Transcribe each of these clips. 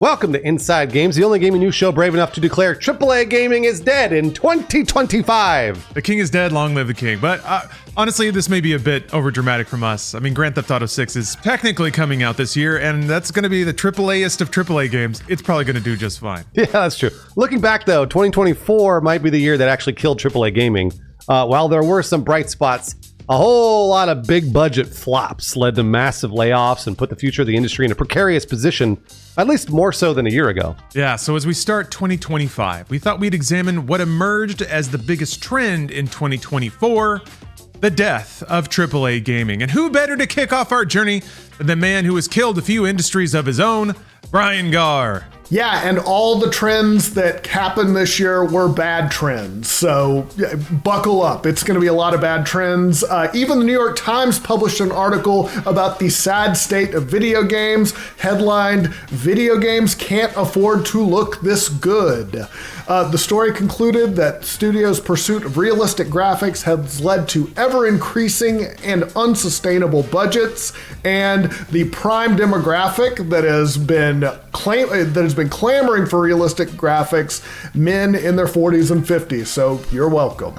Welcome to Inside Games, the only gaming news show brave enough to declare AAA gaming is dead in 2025. The king is dead, long live the king. But honestly, this may be a bit overdramatic from us. I mean, Grand Theft Auto 6 is technically coming out this year, and that's going to be the AAA-est of AAA games. It's probably going to do just fine. Yeah, that's true. Looking back, though, 2024 might be the year that actually killed AAA gaming. While there were some bright spots, a whole lot of big budget flops led to massive layoffs and put the future of the industry in a precarious position, at least more so than a year ago. Yeah, so as we start 2025, we thought we'd examine what emerged as the biggest trend in 2024, the death of AAA gaming. And who better to kick off our journey than the man who has killed a few industries of his own, Brian Gaar. Yeah, and all the trends that happened this year were bad trends. So buckle up. It's going to be a lot of bad trends. Even the New York Times published an article about the sad state of video games, headlined, "Video games can't afford to look this good." The story concluded that studios' pursuit of realistic graphics has led to ever-increasing and unsustainable budgets, and the prime demographic that has been clamoring for realistic graphics, men in their 40s and 50s. So you're welcome.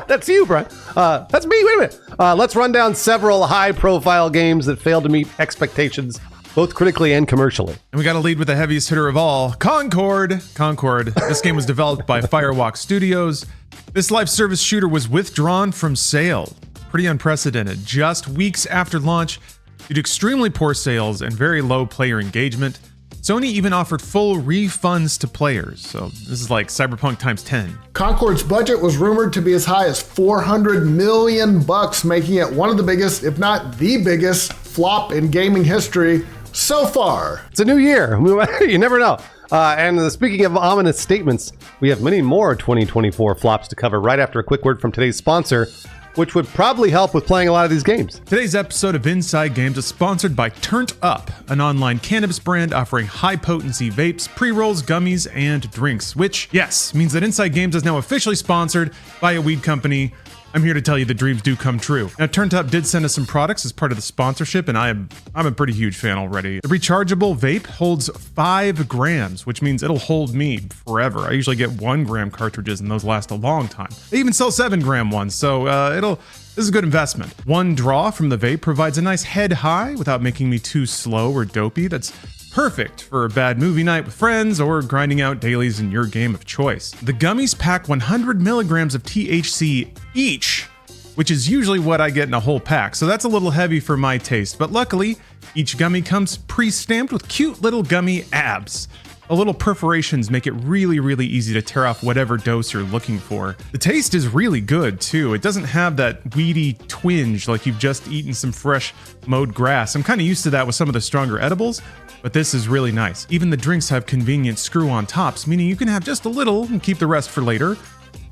That's you, Brian. That's me. Wait a minute. Let's run down several high-profile games that failed to meet expectations, both critically and commercially. And we got to lead with the heaviest hitter of all, Concord. This game was developed by Firewalk Studios. This live service shooter was withdrawn from sale. Pretty unprecedented. Just weeks after launch, due to extremely poor sales and very low player engagement, Sony even offered full refunds to players. So this is like Cyberpunk times 10. Concord's budget was rumored to be as high as $400 million, making it one of the biggest, if not the biggest, flop in gaming history so far. It's a new year. You never know. And speaking of ominous statements, we have many more 2024 flops to cover right after a quick word from today's sponsor, which would probably help with playing a lot of these games. Today's episode of Inside Games is sponsored by Turned Up, an online cannabis brand offering high-potency vapes, pre-rolls, gummies, and drinks, which, yes, means that Inside Games is now officially sponsored by a weed company. I'm here to tell you the dreams do come true. Now, Turned Up did send us some products as part of the sponsorship, and I'm a pretty huge fan already. The rechargeable vape holds 5 grams, which means it'll hold me forever. I usually get 1 gram cartridges, and those last a long time. They even sell 7 gram ones, so this is a good investment. One draw from the vape provides a nice head high without making me too slow or dopey. That's perfect for a bad movie night with friends or grinding out dailies in your game of choice. The gummies pack 100 milligrams of THC each, which is usually what I get in a whole pack, so that's a little heavy for my taste, but luckily, each gummy comes pre-stamped with cute little gummy abs. The little perforations make it really, really easy to tear off whatever dose you're looking for. The taste is really good, too. It doesn't have that weedy twinge like you've just eaten some fresh mowed grass. I'm kind of used to that with some of the stronger edibles, but this is really nice. Even the drinks have convenient screw-on tops, meaning you can have just a little and keep the rest for later.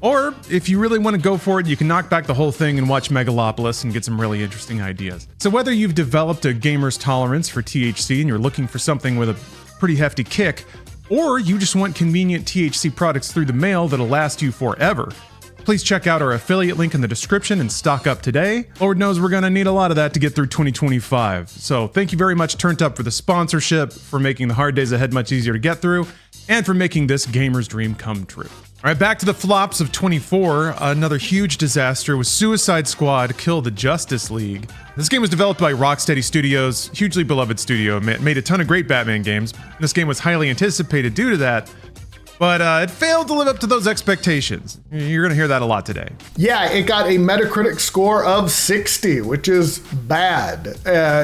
Or, if you really want to go for it, you can knock back the whole thing and watch Megalopolis and get some really interesting ideas. So whether you've developed a gamer's tolerance for THC and you're looking for something with a pretty hefty kick, or you just want convenient THC products through the mail that'll last you forever, please check out our affiliate link in the description and stock up today. Lord knows we're gonna need a lot of that to get through 2025. So thank you very much, Turned Up, for the sponsorship, for making the hard days ahead much easier to get through, and for making this gamer's dream come true. All right, back to the flops of 24. Another huge disaster was Suicide Squad Kill the Justice League. This game was developed by Rocksteady Studios, hugely beloved studio, made a ton of great Batman games. This game was highly anticipated due to that, but it failed to live up to those expectations. You're going to hear that a lot today. Yeah, it got a Metacritic score of 60, which is bad.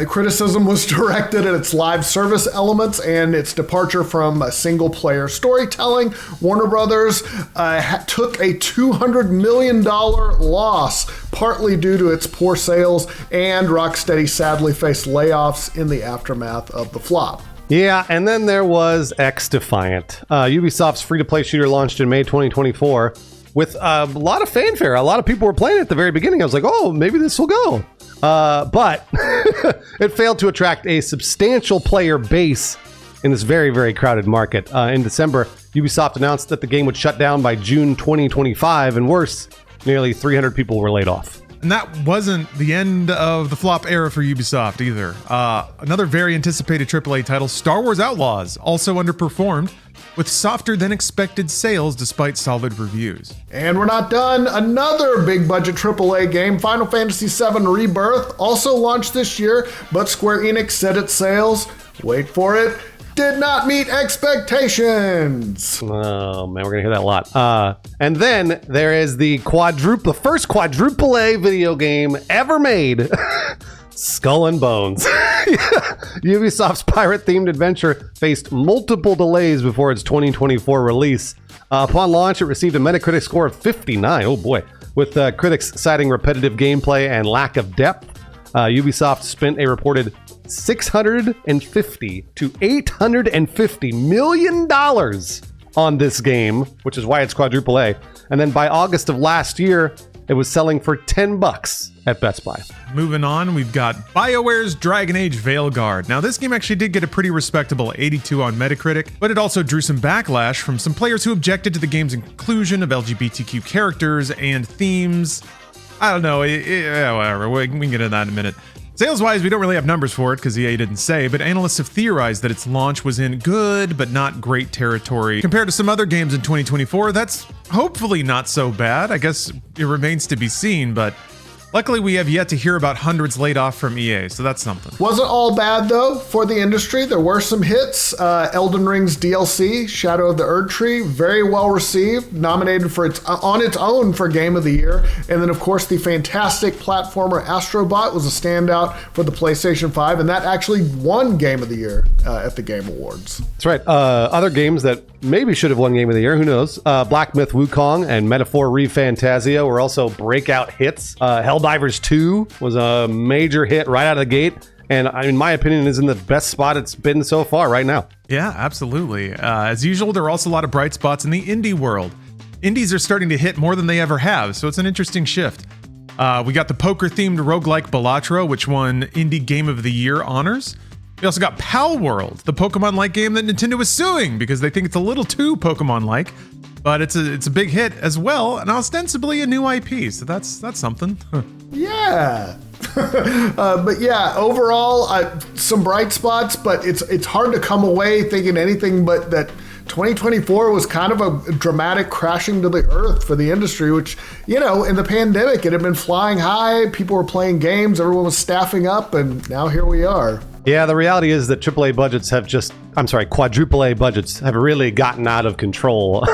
Criticism was directed at its live service elements and its departure from single-player storytelling. Warner Brothers took a $200 million loss, partly due to its poor sales, and Rocksteady sadly faced layoffs in the aftermath of the flop. Yeah, and then there was X-Defiant. Ubisoft's free-to-play shooter launched in May 2024 with a lot of fanfare. A lot of people were playing it at the very beginning. I was like, oh, maybe this will go. But it failed to attract a substantial player base in this very, very crowded market. In December, Ubisoft announced that the game would shut down by June 2025, and worse, nearly 300 people were laid off. And that wasn't the end of the flop era for Ubisoft either. Another very anticipated AAA title, Star Wars Outlaws, also underperformed with softer than expected sales despite solid reviews. And we're not done. Another big budget AAA game, Final Fantasy VII Rebirth, also launched this year, but Square Enix said its sales, wait for it, did not meet expectations. Oh man, we're gonna hear that a lot. And then there is the first quadruple A video game ever made. Skull and Bones. Ubisoft's pirate-themed adventure faced multiple delays before its 2024 release. Upon launch, it received a Metacritic score of 59. Oh boy. With critics citing repetitive gameplay and lack of depth. Ubisoft spent a reported $650 to $850 million on this game, which is why it's quadruple A. And then by August of last year, it was selling for $10 at Best Buy. Moving on, we've got BioWare's Dragon Age Veilguard. Now, this game actually did get a pretty respectable 82 on Metacritic, but it also drew some backlash from some players who objected to the game's inclusion of LGBTQ characters and themes. I don't know, whatever, we can get into that in a minute. Sales-wise, we don't really have numbers for it because EA didn't say, but analysts have theorized that its launch was in good but not great territory. Compared to some other games in 2024, that's hopefully not so bad. I guess it remains to be seen, but luckily we have yet to hear about hundreds laid off from EA, so that's something. Wasn't all bad though for the industry. There were some hits. Elden Ring's DLC, Shadow of the Erdtree, very well received, nominated for on its own for Game of the Year. And then of course the fantastic platformer Astrobot was a standout for the PlayStation 5, and that actually won Game of the Year at the Game Awards. That's right. Other games that maybe should have won Game of the Year, who knows? Black Myth Wukong and Metaphor ReFantasia were also breakout hits. Helldivers 2 was a major hit right out of the gate, and in my opinion is in the best spot it's been so far right now. Yeah, absolutely. As usual, there are also a lot of bright spots in the indie world. Indies are starting to hit more than they ever have, so it's an interesting shift. We got the poker-themed roguelike Balatro, which won Indie Game of the Year honors. We also got Pal World, the Pokemon-like game that Nintendo is suing because they think it's a little too Pokemon-like, but it's a big hit as well, and ostensibly a new IP, so that's something. Yeah. But yeah, overall, some bright spots, but it's hard to come away thinking anything but that 2024 was kind of a dramatic crashing to the earth for the industry, which, you know, in the pandemic, it had been flying high. People were playing games. Everyone was staffing up, and now here we are. Yeah, the reality is that quadruple A budgets have really gotten out of control,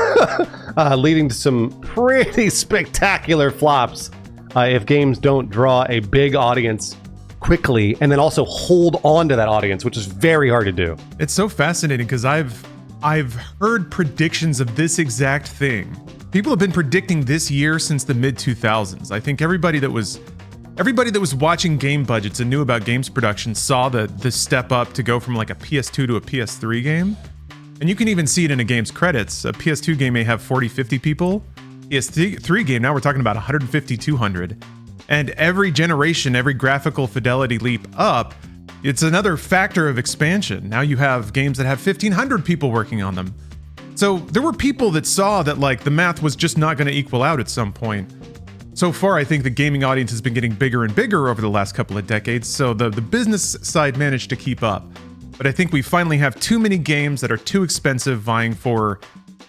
leading to some pretty spectacular flops if games don't draw a big audience quickly and then also hold on to that audience, which is very hard to do. It's so fascinating because I've heard predictions of this exact thing. People have been predicting this year since the mid-2000s. I think everybody that was watching game budgets and knew about games production saw the step up to go from like a PS2 to a PS3 game. And you can even see it in a game's credits. A PS2 game may have 40, 50 people. PS3 game, now we're talking about 150, 200. And every generation, every graphical fidelity leap up, it's another factor of expansion. Now you have games that have 1,500 people working on them. So there were people that saw that like the math was just not going to equal out at some point. So far, I think the gaming audience has been getting bigger and bigger over the last couple of decades, so the business side managed to keep up. But I think we finally have too many games that are too expensive vying for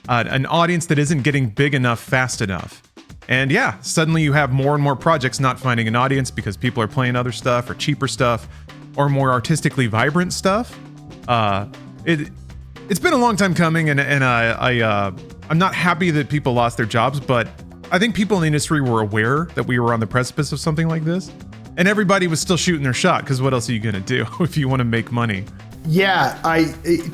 an audience that isn't getting big enough fast enough. And yeah, suddenly you have more and more projects not finding an audience because people are playing other stuff or cheaper stuff or more artistically vibrant stuff. It's been a long time coming, and I'm not happy that people lost their jobs, but I think people in the industry were aware that we were on the precipice of something like this, and everybody was still shooting their shot because what else are you going to do if you want to make money? Yeah,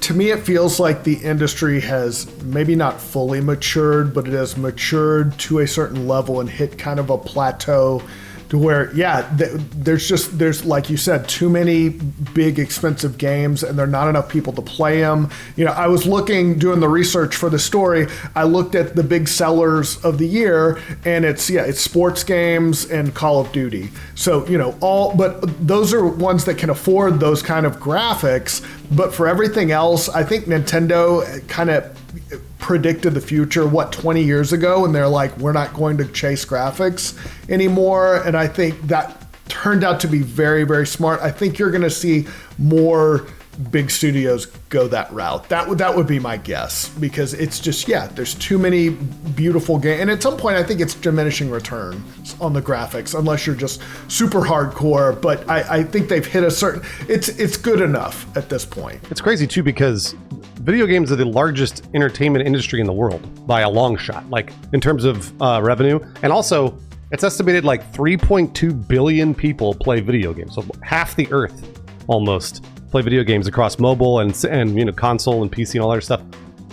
to me it feels like the industry has maybe not fully matured, but it has matured to a certain level and hit kind of a plateau to where, yeah, there's like you said, too many big expensive games and there are not enough people to play them. You know, I was doing the research for the story. I looked at the big sellers of the year, and it's sports games and Call of Duty. So, you know, but those are ones that can afford those kind of graphics. But for everything else, I think Nintendo kind of predicted the future, 20 years ago, and they're like, we're not going to chase graphics anymore. And I think that turned out to be very, very smart. I think you're going to see more big studios go that route. That would be my guess, because it's just, there's too many beautiful games. And at some point, I think it's diminishing returns on the graphics, unless you're just super hardcore. But I think they've hit a certain, it's good enough at this point. It's crazy too, because video games are the largest entertainment industry in the world by a long shot, like in terms of revenue. And also, it's estimated like 3.2 billion people play video games. So half the earth almost play video games across mobile and console and PC and all that stuff,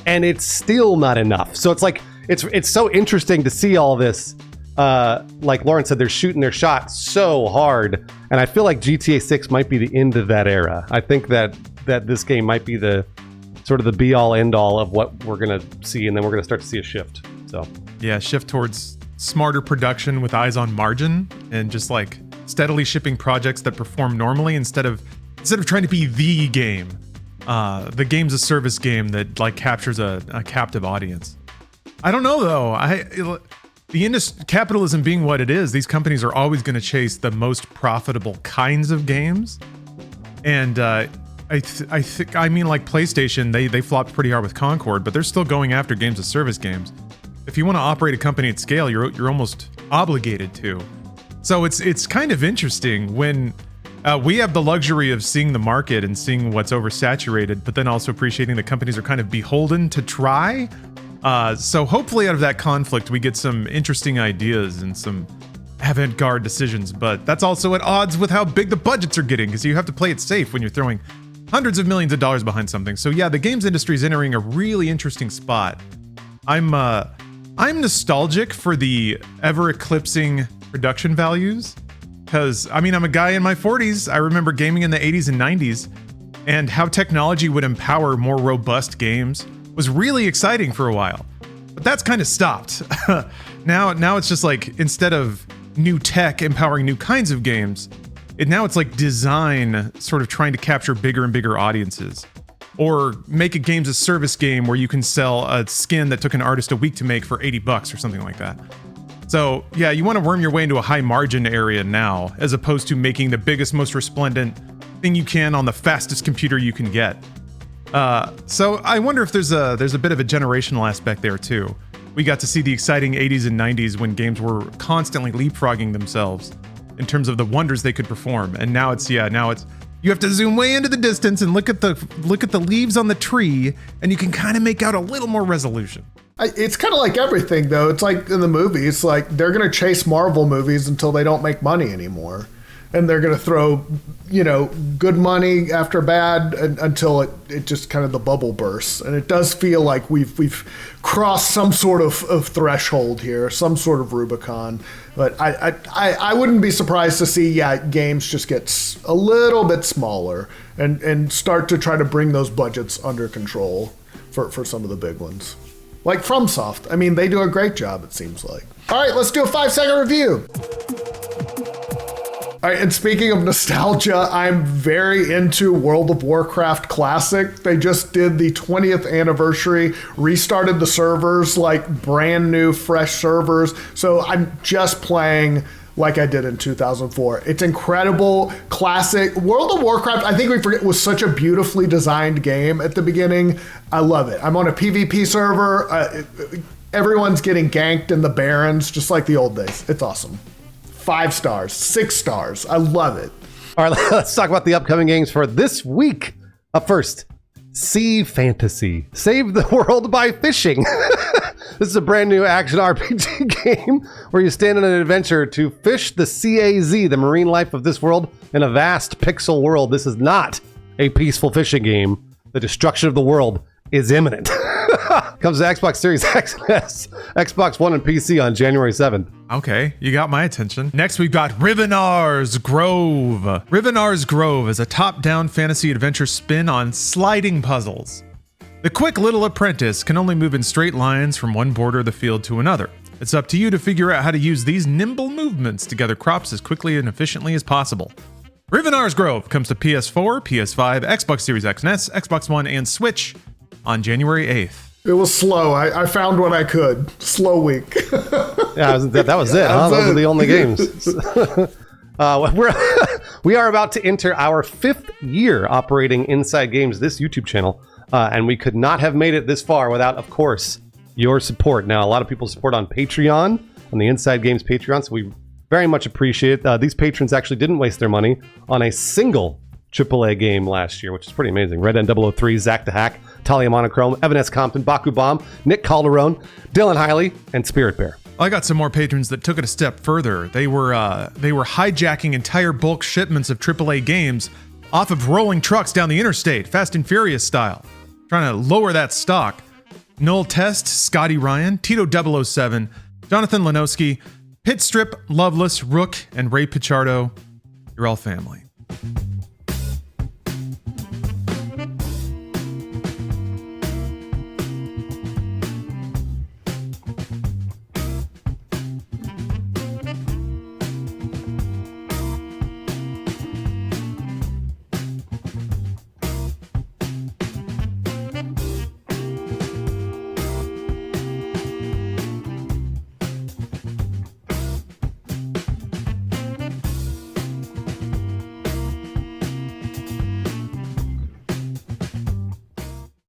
and it's still not enough. So it's like it's so interesting to see all this. Like Lauren said, they're shooting their shot so hard, and I feel like GTA 6 might be the end of that era. I think that this game might be the sort of the be all end all of what we're gonna see, and then we're gonna start to see a shift. So yeah, shift towards smarter production with eyes on margin, and just like steadily shipping projects that perform normally instead of trying to be the game, the game's a service game that like captures a captive audience. I don't know though. Capitalism being what it is, these companies are always going to chase the most profitable kinds of games. And I mean, like PlayStation, they flopped pretty hard with Concord, but they're still going after games as service games. If you want to operate a company at scale, you're almost obligated to. So it's kind of interesting when we have the luxury of seeing the market and seeing what's oversaturated, but then also appreciating that companies are kind of beholden to try. So hopefully out of that conflict, we get some interesting ideas and some avant-garde decisions, but that's also at odds with how big the budgets are getting, because you have to play it safe when you're throwing hundreds of millions of dollars behind something. So yeah, the games industry is entering a really interesting spot. I'm nostalgic for the ever-eclipsing production values. Because, I mean, I'm a guy in my 40s. I remember gaming in the 80s and 90s, and how technology would empower more robust games was really exciting for a while. But that's kind of stopped. Now it's just like, instead of new tech empowering new kinds of games, now it's like design sort of trying to capture bigger and bigger audiences. Or make a games as service game where you can sell a skin that took an artist a week to make for $80 or something like that. So yeah, you want to worm your way into a high margin area now, as opposed to making the biggest, most resplendent thing you can on the fastest computer you can get. So I wonder if there's a bit of a generational aspect there too. We got to see the exciting 80s and 90s when games were constantly leapfrogging themselves in terms of the wonders they could perform, and now it's you have to zoom way into the distance and look at the leaves on the tree, and you can kind of make out a little more resolution. It's kind of like everything, though. It's like in the movies, like they're going to chase Marvel movies until they don't make money anymore. And they're going to throw, good money after bad until it just kind of the bubble bursts. And it does feel like we've crossed some sort of threshold here, some sort of Rubicon. But I wouldn't be surprised to see, games just get a little bit smaller and start to try to bring those budgets under control for some of the big ones. Like FromSoft. I mean, they do a great job, it seems like. All right, let's do a 5-second review. All right, and speaking of nostalgia, I'm very into World of Warcraft Classic. They just did the 20th anniversary, restarted the servers, like brand new, fresh servers. So I'm just playing like I did in 2004. It's incredible, classic. World of Warcraft, I think we forget, was such a beautifully designed game at the beginning. I love it. I'm on a PvP server. Everyone's getting ganked in the Barrens, just like the old days. It's awesome. 5 stars, 6 stars. I love it. All right, let's talk about the upcoming games for this week. Up first, Sea Fantasy. Save the world by fishing. This is a brand new action RPG game where you stand on an adventure to fish the CAZ, the marine life of this world, in a vast pixel world. This is not a peaceful fishing game. The destruction of the world is imminent. Comes to Xbox Series X and S, Xbox One, and PC on January 7th. Okay, you got my attention. Next, we've got Rivenar's Grove. Rivenar's Grove is a top-down fantasy adventure spin on sliding puzzles. The quick little apprentice can only move in straight lines from one border of the field to another. It's up to you to figure out how to use these nimble movements to gather crops as quickly and efficiently as possible. Rivenar's Grove comes to PS4, PS5, Xbox Series X and S, Xbox One, and Switch on January 8th. It was slow. I found what I could. Slow week. Yeah, that was it. Huh? Those are the only games. We are about to enter our 5th year operating Inside Games, this YouTube channel, and we could not have made it this far without, of course, your support. Now, a lot of people support on Patreon, on the Inside Games Patreon, so we very much appreciate it. These patrons actually didn't waste their money on a single AAA game last year, which is pretty amazing. Red N 003, Zach the Hack, Talia Monochrome, Evan S. Compton, Baku Bomb, Nick Calderon, Dylan Hiley, and Spirit Bear. I got some more patrons that took it a step further. They were hijacking entire bulk shipments of AAA games off of rolling trucks down the interstate, Fast and Furious style, trying to lower that stock. Null Test, Scotty Ryan, Tito 007, Jonathan Lanowski, Pitstrip, Loveless, Rook, and Ray Pichardo. You're all family.